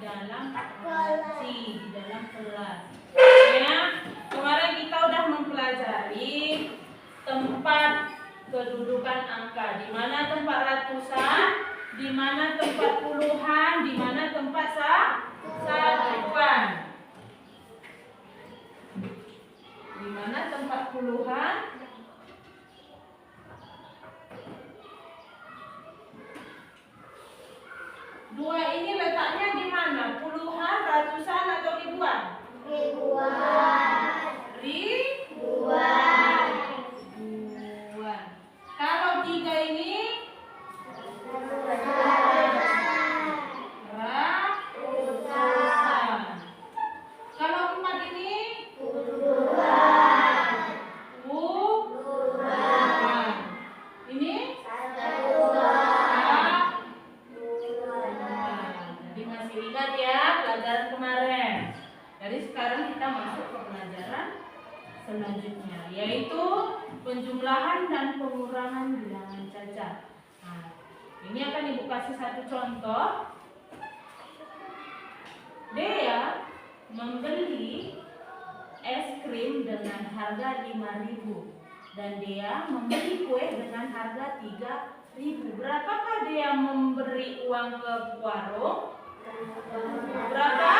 dalam di dalam kelas. Ya, kemarin kita udah mempelajari tempat kedudukan angka, di mana tempat ratusan, di mana tempat puluhan, di mana tempat satuan. Di mana tempat puluhan, dua ini letaknya di mana? Puluhan, ratusan atau ribuan? Ribuan. Kalau tiga ini ratusan. Kalau empat ini puluhan. Ini jadi masih ingat ya pelajaran kemarin. Jadi sekarang kita masuk ke pelajaran selanjutnya, yaitu penjumlahan dan pengurangan bilangan cacat. Nah, ini akan ibu kasih satu contoh. Dea membeli es krim dengan harga 5.000 dan Dea membeli kue dengan harga 3.000. Berapakah Dea memberi uang ke warung? Berapa?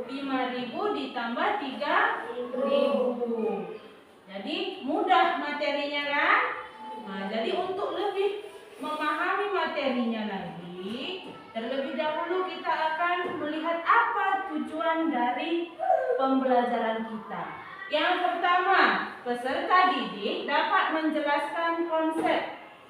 5.000 ditambah 3.000. Jadi mudah materinya kan? Nah, jadi untuk lebih memahami materinya lagi, terlebih dahulu kita akan melihat apa tujuan dari pembelajaran kita. Yang pertama, peserta didik dapat menjelaskan konsep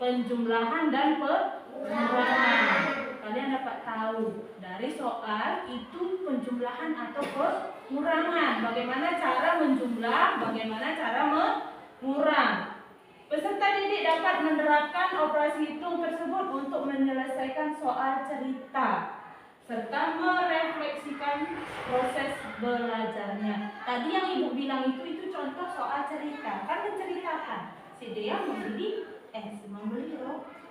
penjumlahan dan pengurangan. Kalian dapat tahu dari soal itu penjumlahan atau pengurangan. Bagaimana cara menjumlah, bagaimana cara mengurang. Peserta didik dapat menerapkan operasi hitung tersebut untuk menyelesaikan soal cerita serta merefleksikan proses belajarnya. Tadi yang ibu bilang itu contoh soal cerita, kan menceritakan. Si Dea membeli membeli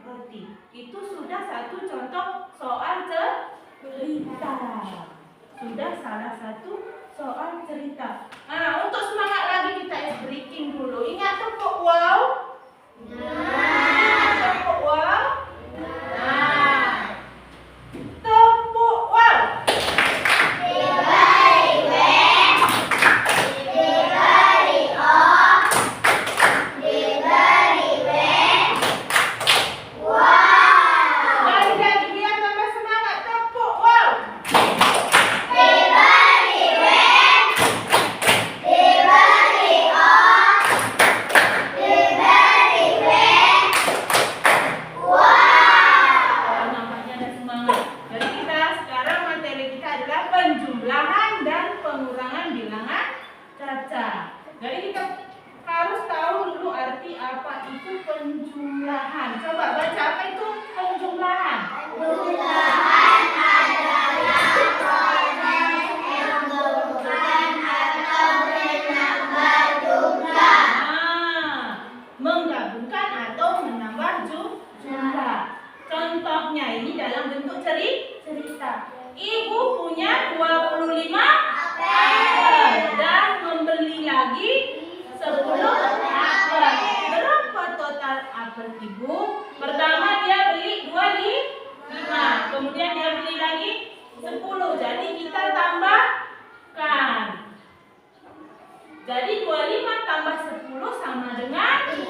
roti. Itu sudah satu contoh soal cerita. Sudah salah satu soal cerita. Nah, untuk semangat lagi kita ice breaking dulu. Ingat tepuk wow? Ingat tepuk wow? Nah, tepuk wow. Jadi 25 tambah 10 sama dengan 35.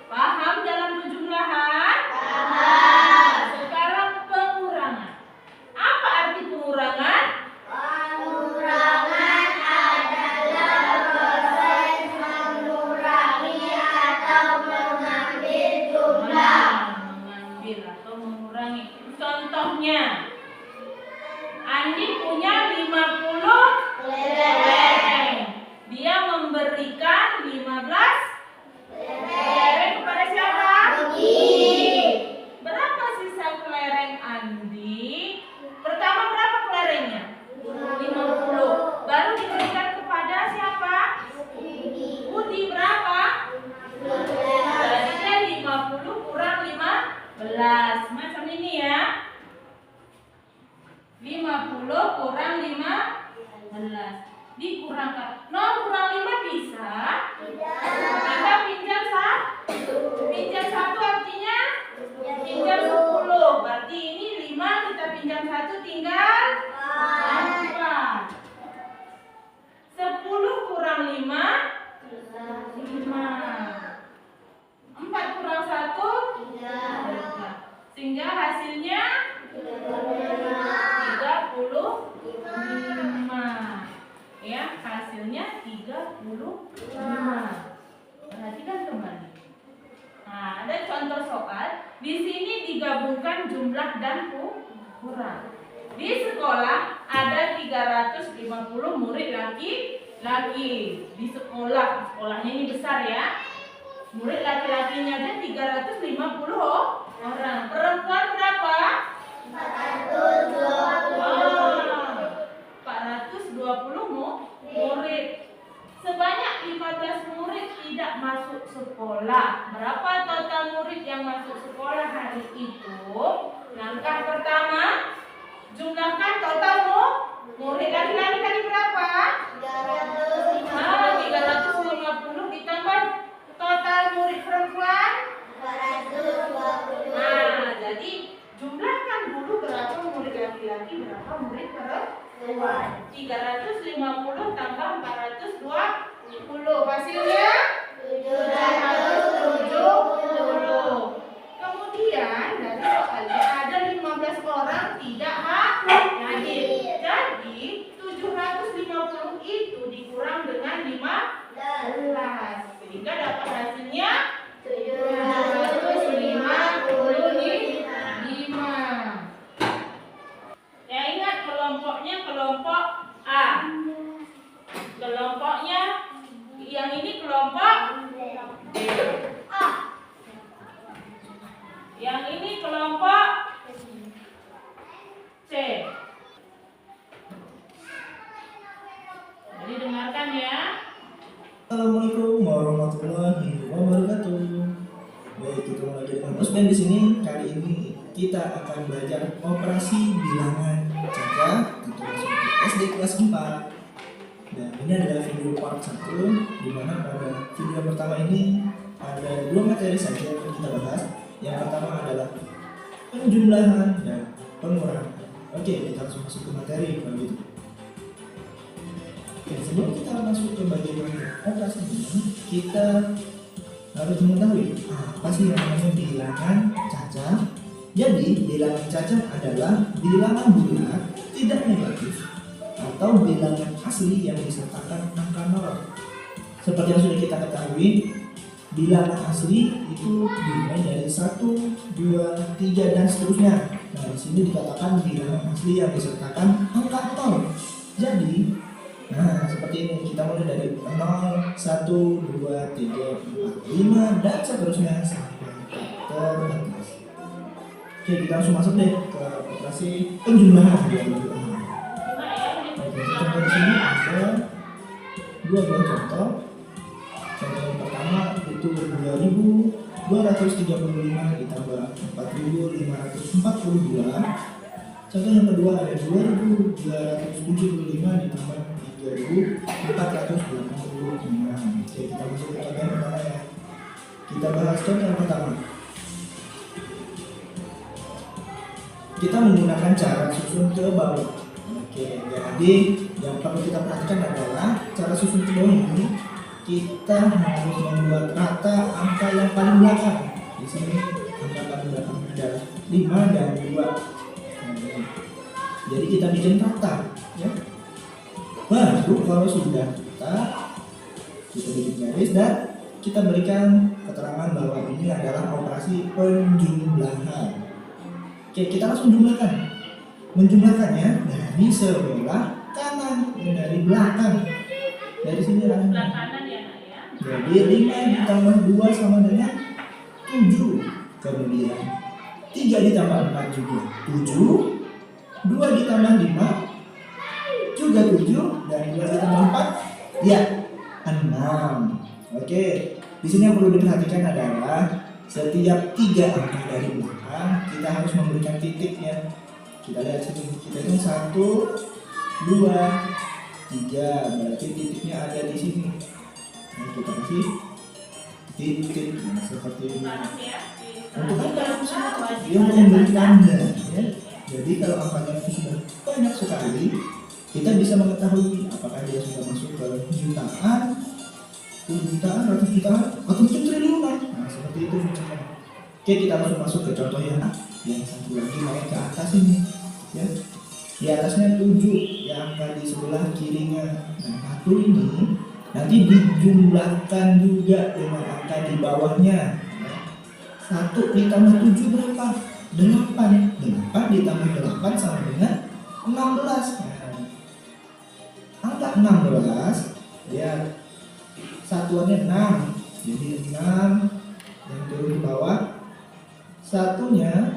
Paham dalam penjumlahan? Paham. Sekarang pengurangan. Apa arti pengurangan? Pengurangan adalah proses mengurangi atau mengambil jumlah. Mengambil atau mengurangi. Contohnya, Andi punya 50 kelereng. Dia memberikan 15 kelereng kepada siapa? Andi. Berapa sisa kelereng Andi? Pertama berapa kelerengnya? 50. Baru diberikan kepada siapa? Budi berapa? Jadinya 50 kurang 15. Macam ini ini ya. 50 kurang 15. Dikurangkan. 0 kurang 5 bisa? Kita pinjam 1. Pinjam 1 artinya pinjam 10. Berarti ini 5 kita pinjam 1 tinggal 4. 10 kurang 5 5. 4 kurang 1 3. Sehingga hasilnya 35. Ya, hasilnya 35. Perhatikan kembali. Nah, ada contoh soal. Di sini digabungkan jumlah dan kurang. Di sekolah ada 350 murid laki-laki. Di sekolahnya ini besar ya. Murid laki-lakinya aja 350 orang. Perempuan berapa? 420 murid. Sebanyak 15 murid tidak masuk sekolah. Berapa total murid yang masuk sekolah hari itu? Langkah pertama, jumlahkan total murid laki-laki tadi berapa? 350 ditambah total murid perempuan 420. Nah, jadi jumlahkan dulu berapa murid laki-laki, berapa murid perempuan. 350 tambah 420. Hasilnya 770. Kemudian dari soalnya ada 15 orang tidak hadir. Jadi 750 itu dikurang dengan 15. Sehingga dapat hasilnya 755. Ya, ingat kelompoknya kelompok A. Kelompoknya yang ini kelompok B. Yang ini kelompok C. Jadi dengarkan ya. Assalamualaikum warahmatullahi wabarakatuh. Baik, kita mulai dengan Usman di sini. Kali ini kita akan belajar operasi bilangan caca untuk masuk ke SD kelas 4. Dan ini adalah video part 1, di mana pada video pertama ini ada 2 materi saja yang kita bahas. Yang pertama adalah penjumlahan dan pengurangan. Oke, kita langsung masuk ke materi kalau gitu. Oke, sebelum kita masuk ke bagian operasi ini, kita harus mengetahui apa sih yang namanya bilangan caca. Jadi, bilangan caca adalah bilangan bulat tidak negatif atau bilangan asli yang disertakan angka 0. Seperti yang sudah kita ketahui, bilangan asli itu dimulai dari 1, 2, 3 dan seterusnya. Nah, di sini dikatakan bilangan asli yang disertakan angka 0. Jadi, nah, seperti ini kita mulai dari 0, 1, 2, 3, 4, 5 dan seterusnya sampai terbatas. Oke, kita langsung masuk deh ke operasi penjumlahan. Contoh di sini ada 2 buah contoh. Contoh yang pertama itu 2.235 ditambah 4.542. Contoh yang kedua ada 2.275 ditambah 3.485. Oke, kita masuk ke contoh yang pertama ya. Kita bahas contoh yang pertama. Kita menggunakan cara susun ke bawah. Oke, jadi yang perlu kita perhatikan adalah cara susun ke bawah ini kita harus membuat rata angka yang paling belakang. Di sini angka paling belakang adalah 5 dan 2. Jadi kita bikin rata, ya. Baru kalau sudah rata, kita bikin garis dan kita berikan keterangan bahwa ini adalah operasi penjumlahan. Oke, kita langsung jumlahkan. Menjumlahkannya dari sebelah kanan dan dari belakang. Dari sini Sebelah kanan ya, Nak ya. Jadi 5 ditambah 2 sama dengan 7. Kemudian 3 ditambah 4 juga 7. 2 ditambah 5 juga 7 dan 2 ditambah 4 ya 6. Oke, di sini yang perlu diperhatikan adalah setiap 3 angka dari belakang kita harus memberi memberikan titiknya. Kita lihat sini, kita hitung 1, 2, 3, berarti titiknya ada di sini. Nah, kita kasih titik seperti ini. Untuk apa? Dia untuk memberi tanda, ya. Jadi kalau angkanya itu sudah banyak sekali, kita bisa mengetahui apakah dia sudah masuk ke jutaan, 10 jutaan, ratus jutaan, atau mungkin triliunan. Nah, seperti itu misalnya. Oke, kita langsung masuk ke contoh yang satu lagi naik ke atas ini, ya. Di atasnya 7, yang angka di sebelah kirinya. Nah, 1 ini nanti dijumlahkan juga dengan angka di bawahnya. 1 ditambah 7 berapa? 8. 8 ditambah 8 sama dengan 16. Nah, angka 16 ya satuannya 6. Jadi 6 yang turun ke bawah, satunya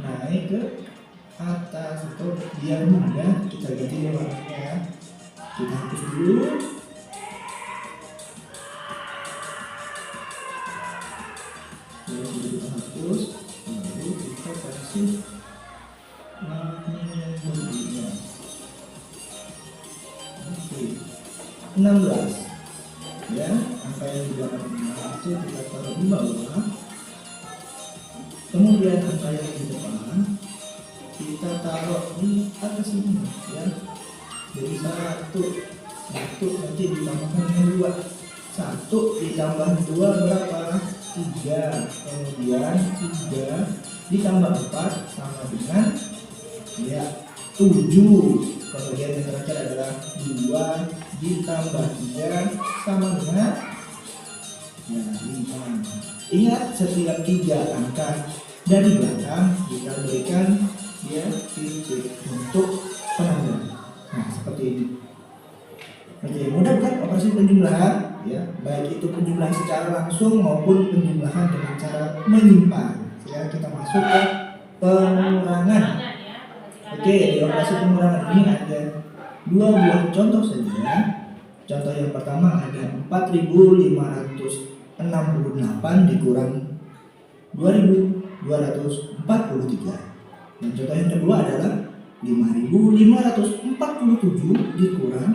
naik ke atas. Atau biar mudah kita ganti warnanya ya. Kita hapus dulu. Kita hapus, lalu kita kasih namanya yang berbeda. Oke, 16 ya, angka yang di belakang itu kita taruh di bawah. Kemudian angka yang di depan kita taruh di atas ini ya. Jadi 1 nanti ditambahkan dengan 2. 1 ditambah 2 berapa? 3. Kemudian 3 ditambah 4 sama dengan ya 7. Kemudian yang terakhir adalah 2 ditambah 3 sama dengan ya 5. Ingat, setiap 3 angka dari belakang kita berikan ya titik untuk penanda. Nah, seperti ini. Oke, mudah bukan operasi penjumlahan ya, baik itu penjumlahan secara langsung maupun penjumlahan dengan cara menyimpan. Ya, kita masuk ke pengurangan. Oke, di operasi pengurangan ini ada 2 buah contoh saja. Contoh yang pertama ada 4.568 dikurang 2.243. Dan contoh yang kedua adalah 5.547 dikurang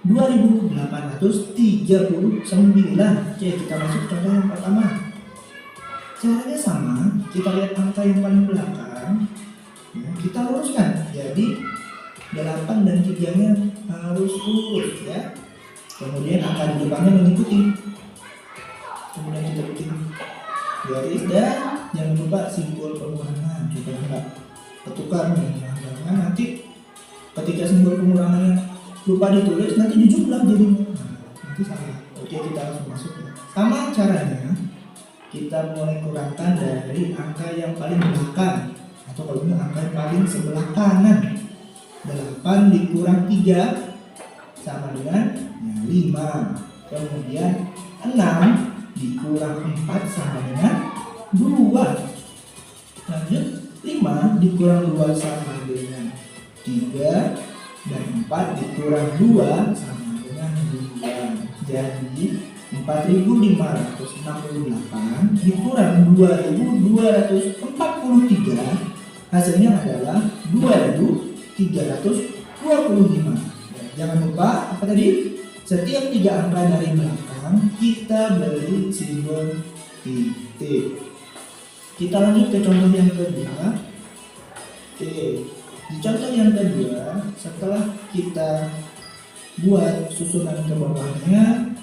2.839. Oke, kita masuk contoh yang pertama. Caranya sama, kita lihat angka yang paling belakang ya, kita luruskan. Jadi 8 dan 3-nya harus lurus ya. Kemudian angka di depannya mengikuti. Kemudian kita bikin garis dan jangan lupa simbol pengurangan juga enggak ketukar nih. Karena nanti ketika simbol pengurangannya lupa ditulis, nanti dijumlah jadinya. Nanti salah. Oke, kita langsung masuk ya. Sama caranya, kita mulai kurangkan dari angka yang paling belakang, atau kalau ini angka yang paling sebelah kanan. 8 dikurang 3 sama dengan ya, 5. Kemudian 6 dikurang 4 sama dengan 2. Lanjut, 5 dikurang 2 sama dengan 3. Dan 4 dikurang 2 sama dengan 2. Jadi 4.568 dikurang 2.243, hasilnya adalah 2.325. Jangan lupa apa tadi? Setiap 3 angka dari belakang kita beri simbol titik. Kita lanjut ke contoh yang kedua. Oke, di contoh yang kedua, setelah kita buat susunan ke bawahnya,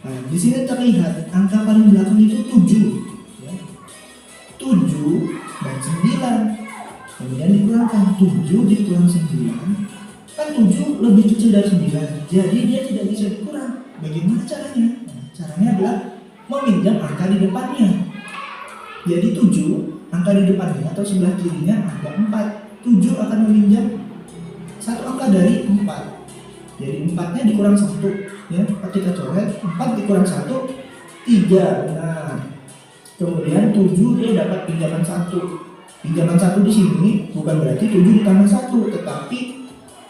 nah di sini terlihat angka paling belakang itu 7 ya. 7 dan 9. Kemudian dikurangkan 7 dikurang 9. Kan 7 lebih kecil dari 9. Jadi dia tidak bisa dikurang. Bagaimana caranya? Nah, caranya adalah meminjam angka di depannya. Jadi 7 angka di depannya atau sebelah kirinya ada 4. 7 akan meminjam satu angka dari 4. Jadi 4-nya dikurang 1 ya. Kita coret 4 dikurang 1 3. Nah, kemudian 7 dia dapat pinjaman 1. Pinjaman 1 di sini bukan berarti 7 ditambah 1, tetapi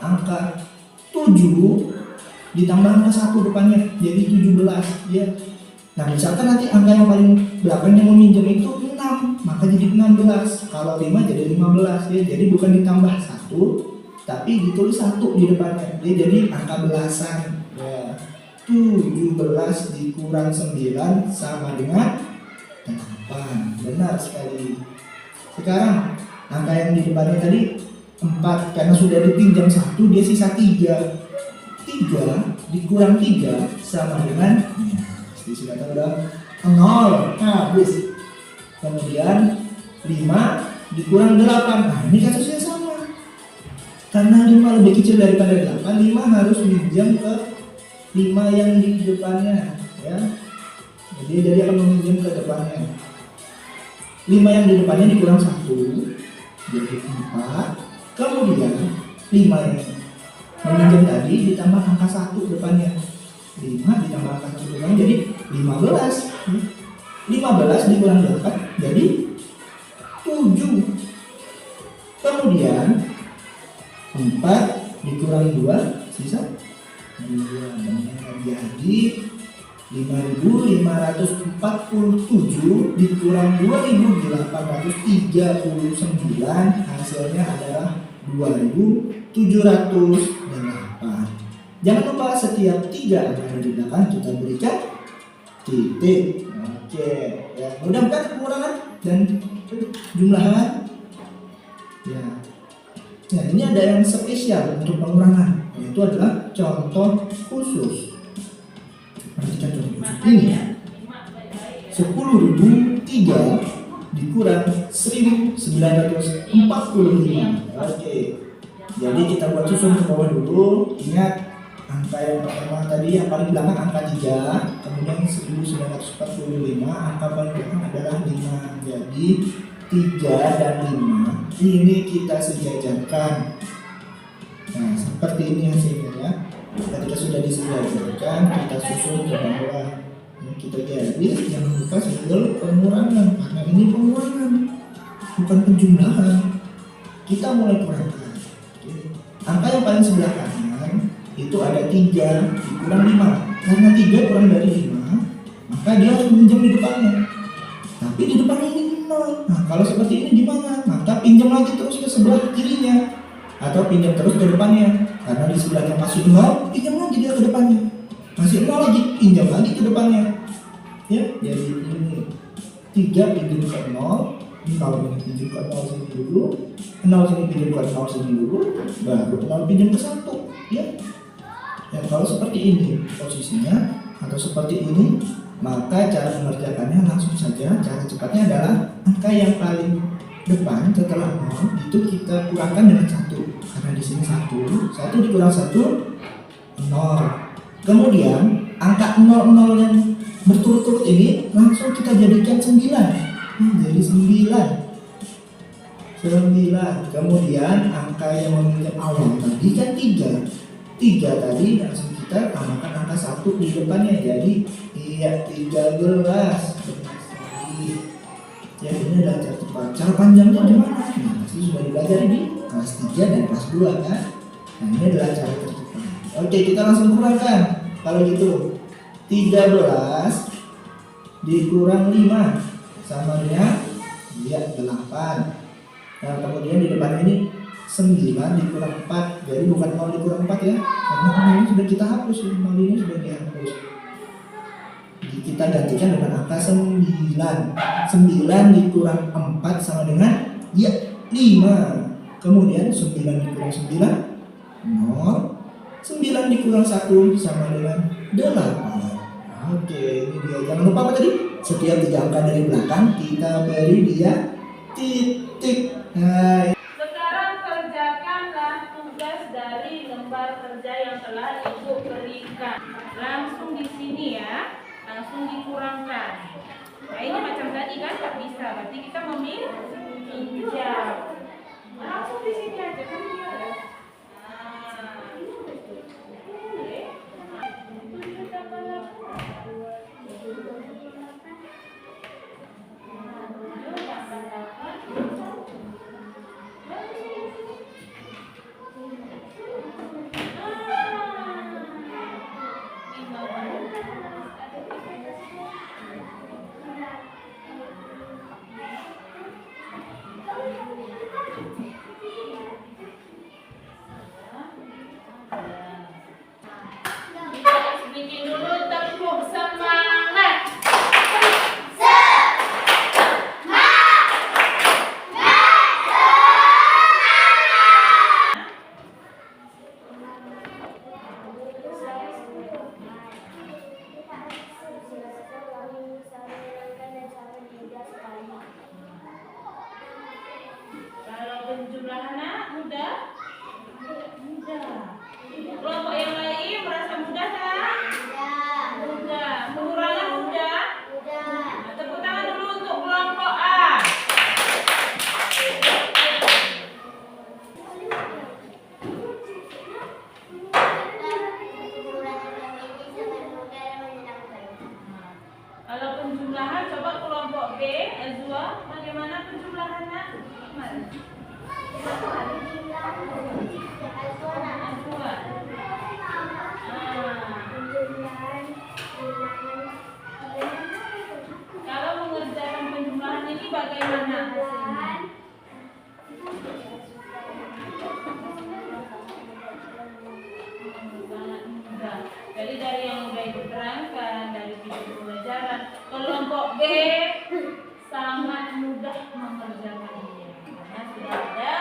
angka 7 ditambah angka 1 depannya, jadi 17 ya. Nah, misalkan nanti angka yang paling belakang yang meminjam itu 6, maka jadi 16. Kalau 5 jadi 15 ya. Jadi bukan ditambah 1, tapi ditulis 1 di depannya. Dia jadi angka belasan. Ya. 17 dikurang 9 sama dengan 8. Benar sekali. Sekarang angka yang di depannya tadi 4, karena sudah dipinjam 1, dia sisa 3. 3 dikurang 3 sama dengan sudah tahu udah 0. Habis. Kemudian 5 dikurang 8. Nah, ini kasusnya sama. Karena 5 lebih kecil daripada 8, 5 harus minjam ke 5 yang di depannya, ya. Jadi dia akan meminjam ke depannya. 5 yang di depannya dikurang 1 jadi 4. Kemudian 5 yang meminjam tadi ditambah angka 1 depannya. 5 ditambah angka 1 depannya jadi 15. 15 dikurang 8 jadi 7. Kemudian 4 dikurang 2 sisa 2. Jadi 5.547 dikurang 2.839 hasilnya adalah 2.708. Jangan lupa setiap 3 angka di belakang kita berikan titik. Oke, ya, mudah-mudahan pengurangan dan jumlahan. Ya. Nah, ini ada yang spesial untuk pengurangan, yaitu adalah contoh khusus. Perhatikan contoh khusus ini. 10.003 dikurang 1.945. Oke. Jadi kita buat susun ke bawah dulu. Ingat angka yang pertama tadi yang paling belakang angka 3, kemudian 1945, angka paling belakang adalah 5. Jadi 3 dan 5 ini kita sejajarkan. Nah, seperti ini hasilnya ya. Ketika sudah disejajarkan, kita susun ke bawah. Ini kita garis, jangan lupa simbol pengurangan, karena ini pengurangan bukan penjumlahan. Kita mulai kurangkan. Angka yang paling sebelah kanan itu ada 3 dikurang 5. Karena 3 kurang dari 5, maka dia harus pinjam di depannya. Tapi di depannya ini 0. Nah, kalau seperti ini gimana? Maka pinjam lagi terus ke sebelah kirinya, atau pinjam terus ke depannya. Karena di sebelahnya masih 0, pinjam lagi dia ke depannya. Masih 0 lagi, pinjam lagi ke depannya. Ya, jadi ini 3 pinjam ke 0, 0 ini pinjam ke 0 sini dulu, 0 sini pinjam ke 0 sini dulu, baru 0 pinjam ke 1. Ya. Dan kalau seperti ini posisinya atau seperti ini, maka cara mengerjakannya langsung saja. Cara cepatnya adalah angka yang paling depan setelah 0 itu kita kurangkan dengan 1. Karena di sini 1 dikurang 1 0. Kemudian angka 00 yang berturut-turut ini langsung kita jadikan 9. Jadi 9. Kemudian angka yang meminjam awal tadi kan 3 tadi langsung kita tambahkan angka 1 di depannya, jadi 13. Ya, ini adalah cara cepat. Cara panjangnya gimana? Nah, pasti sudah dipelajari di kelas 3 dan kelas 2 kan. Nah, ini adalah cara tercepat. Oke, kita langsung kurangkan. Kalau gitu 13 dikurang 5 sama dengan 8. Nah, kemudian di depannya ini 9 dikurang 4, jadi bukan 0 dikurang 4 ya, karena 0 ini sudah kita hapus, 0 ini sudah dihapus. Jadi kita gantikan dengan angka 9. 9 dikurang 4 sama dengan 5. Kemudian 9 dikurang 9 0. 9 dikurang 1 sama dengan 8. Oke, ini dia. Jangan lupa apa tadi? Setiap 3 angka dari belakang kita beri dia titik. Nah, Sekarang kerjakanlah tugas dari lembar kerja yang telah Ibu berikan. Langsung di sini ya, langsung dikurangkan. Nah, ini macam tadi kan tak bisa, berarti kita meminjam. Langsung di sini aja kan dia ada. penjumlahan nak mudah? Mudah. Kelompok yang lain merasa mudah tak? Mudah. Pengurangan mudah? Nah, tepuk tangan dulu untuk kelompok A. Kalau penjumlahan coba kelompok B, Azwa, bagaimana penjumlahan nak? Mari. Azwa. Kalau mengerjakan penjumlahan ini bagaimana hasilnya? Sangat mudah. Jadi dari yang sudah diterangkan dari video pembelajaran, kelompok B sangat mudah mengerjakannya karena sudah ada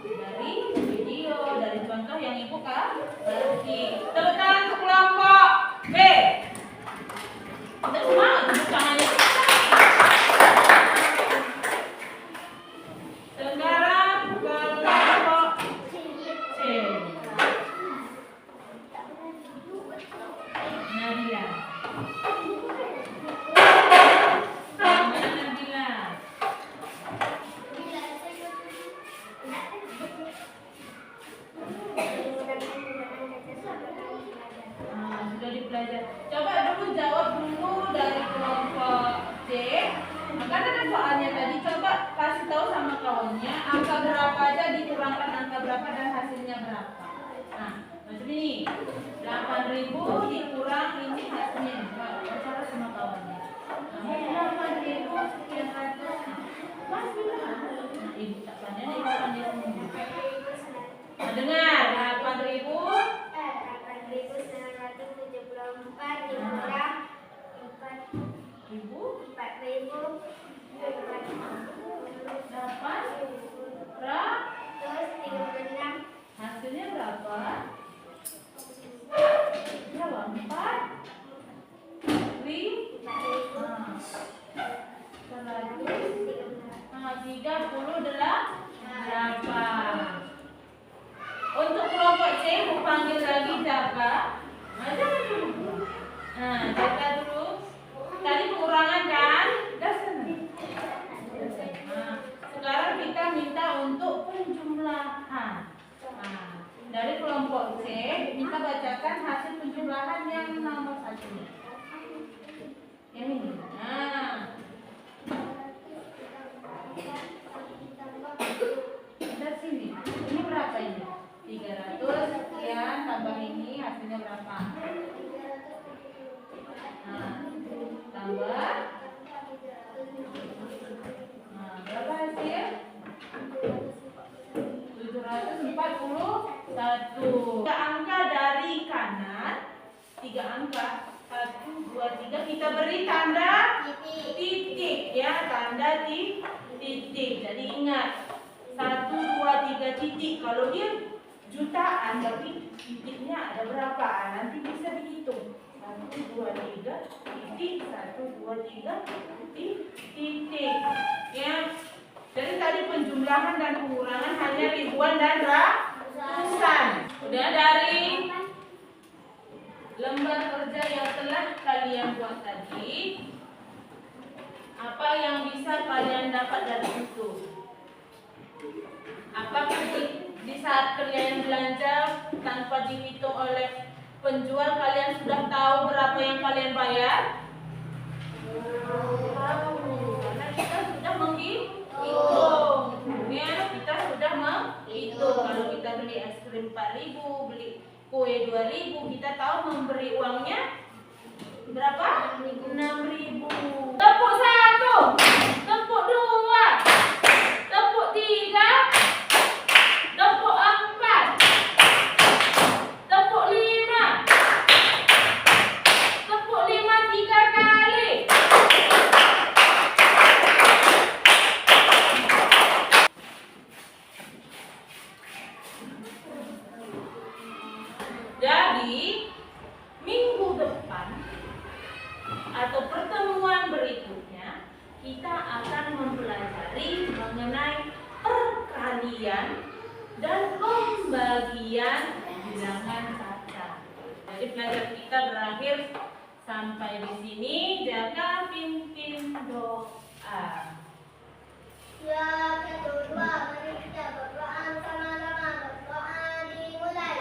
dari video, dari contoh yang ibu kasih. Tepuk tangan untuk kelompok B. Kita semua tepuk tangannya. Sekarang kelompok C. Nabila. Mana Nabila? Sudah dipelajari. Coba dulu jawab dulu dari kelompok C. Maka ada soalnya tadi, coba kasih tahu sama kawannya angka berapa aja dikurangkan angka berapa dan hasilnya berapa. Nah, macam ini. 8.000 dikurang ini hasilnya. Bicara sama kawannya. Nah, 8.000 sekian ratus. Mas bilang. Nah, ibu tak pandai, ibu pandai semua. Nah, dengar, 8.000 hasilnya berapa? Berapa? 38. Untuk kelompok C, mau panggil lagi Jaka. Jangan dulu. Jaka dulu. Tadi pengurangan kan? Dah sana. Sekarang kita minta untuk penjumlahan. Dari kelompok C, kita bacakan hasil penjumlahan yang nomor 1. Yang ini. Dari sini. Ini berapa ini? 300 sekian tambah ini hasilnya berapa? Tambah. Berapa hasil? 741. 3 angka dari kanan, 3 angka 1, 2, 3 kita beri tanda titik ya, tanda titik. Jadi ingat 1, 2, 3 titik. Kalau dia jutaan tapi titiknya ada berapa? Nanti bisa dihitung. 1, 2, 3 titik, 1, 2, 3 titik. Ya. Jadi tadi penjumlahan dan pengurangan hanya ribuan dan ratusan. Udah dari lembar kerja yang telah kalian buat tadi, apa yang bisa kalian dapat dari itu? Apakah di saat kalian belanja tanpa dihitung oleh penjual, kalian sudah tahu berapa yang kalian bayar? Tahu, karena kita sudah menghitung. Ya, kita sudah menghitung. Kalau kita beli es krim 4.000, beli kue 2.000, kita tahu memberi uangnya berapa? 6.000. Tepuk 1, tepuk 2, tepuk 3, tepuk 4, tepuk 5, tepuk 5 3 kali. Jadi minggu depan atau pertemuan berikutnya kita undian dan pembagian bilangan kaca. Jadi pelajaran kita berakhir sampai di sini. Jaga pimpin doa. Ya, kedua, mari kita berdoa sama-sama. Berdoa dimulai.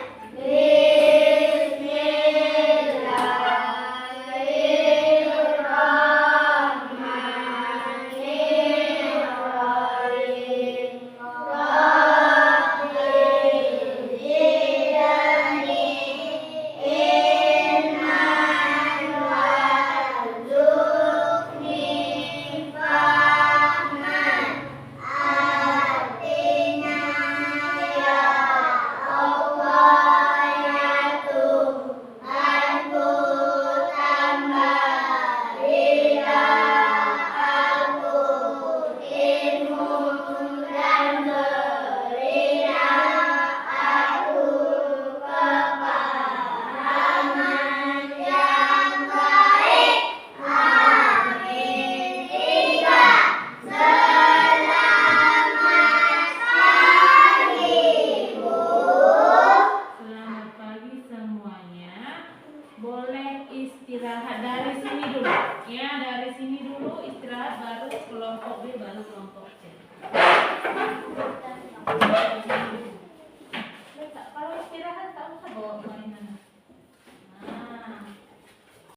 Boleh istirahat dari sini dulu. Ya, dari sini dulu istirahat, baru kelompok B, baru kelompok C.